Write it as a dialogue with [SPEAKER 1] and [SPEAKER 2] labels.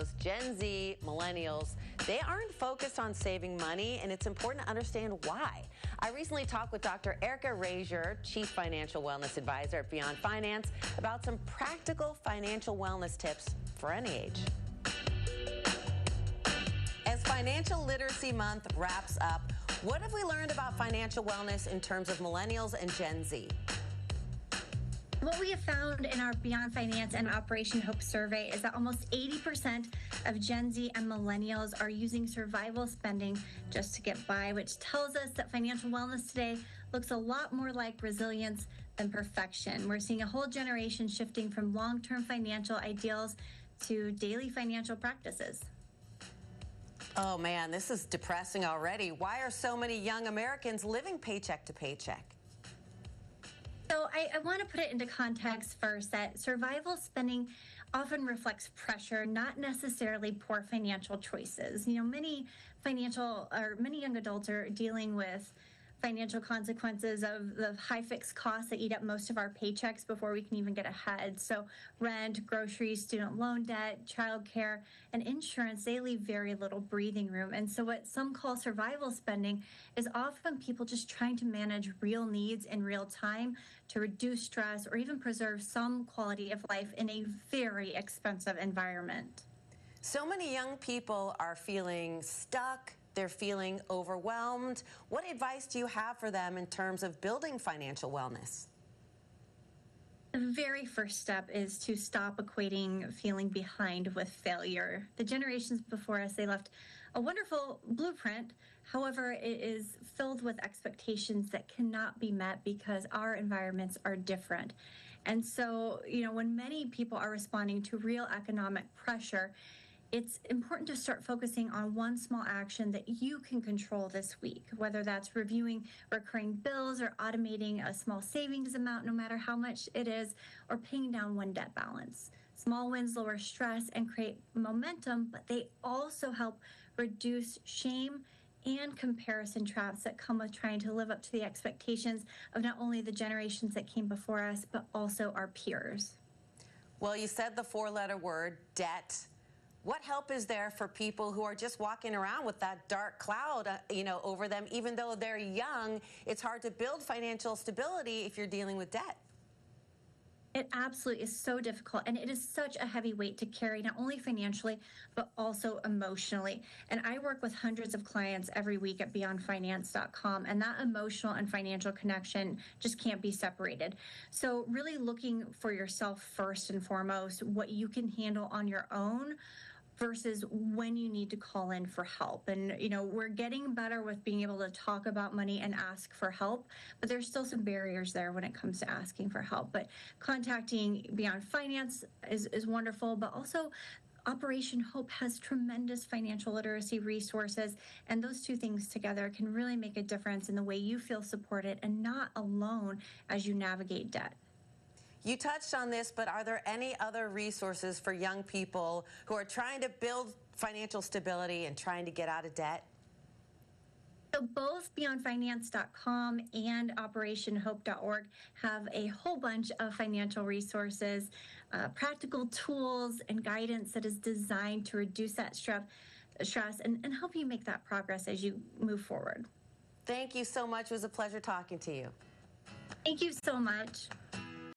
[SPEAKER 1] knows, Gen Z, Millennials, they aren't focused on saving money, and it's important to understand why. I recently talked with Dr. Erika Rasure, Chief Financial Wellness Advisor at Beyond Finance, about some practical financial wellness tips for any age. As Financial Literacy Month wraps up, what have we learned about financial wellness in terms of Millennials and Gen Z?
[SPEAKER 2] What we have found in our Beyond Finance and Operation Hope survey is that almost 80% of Gen Z and Millennials are using survival spending just to get by, which tells us that financial wellness today looks a lot more like resilience than perfection. We're seeing a whole generation shifting from long-term financial ideals to daily financial practices.
[SPEAKER 1] Oh man, this is depressing already. Why are so many young Americans living paycheck to paycheck?
[SPEAKER 2] So I want to put it into context first that survival spending often reflects pressure, not necessarily poor financial choices. You know, many young adults are dealing with financial consequences of the high fixed costs that eat up most of our paychecks before we can even get ahead. So rent, groceries, student loan debt, childcare, and insurance, they leave very little breathing room. And so what some call survival spending is often people just trying to manage real needs in real time to reduce stress or even preserve some quality of life in a very expensive environment.
[SPEAKER 1] So many young people are feeling stuck. They're feeling overwhelmed. What advice do you have for them in terms of building financial wellness?
[SPEAKER 2] The very first step is to stop equating feeling behind with failure. The generations before us, they left a wonderful blueprint. However, it is filled with expectations that cannot be met because our environments are different. And so, when many people are responding to real economic pressure, it's important to start focusing on one small action that you can control this week, whether that's reviewing recurring bills or automating a small savings amount, no matter how much it is, or paying down one debt balance. Small wins lower stress and create momentum, but they also help reduce shame and comparison traps that come with trying to live up to the expectations of not only the generations that came before us, but also our peers.
[SPEAKER 1] Well, you said the four-letter word, debt. What help is there for people who are just walking around with that dark cloud, over them? Even though they're young, it's hard to build financial stability if you're dealing with debt.
[SPEAKER 2] It absolutely is so difficult, and it is such a heavy weight to carry, not only financially, but also emotionally. And I work with hundreds of clients every week at beyondfinance.com, and that emotional and financial connection just can't be separated. So really looking for yourself first and foremost, what you can handle on your own, versus when you need to call in for help. And, we're getting better with being able to talk about money and ask for help, but there's still some barriers there when it comes to asking for help. But contacting Beyond Finance is wonderful, but also Operation Hope has tremendous financial literacy resources, and those two things together can really make a difference in the way you feel supported and not alone as you navigate debt.
[SPEAKER 1] You touched on this, but are there any other resources for young people who are trying to build financial stability and trying to get out of debt?
[SPEAKER 2] So both beyondfinance.com and operationhope.org have a whole bunch of financial resources, practical tools, and guidance that is designed to reduce that stress and help you make that progress as you move forward.
[SPEAKER 1] Thank you so much. It was a pleasure talking to you.
[SPEAKER 2] Thank you so much.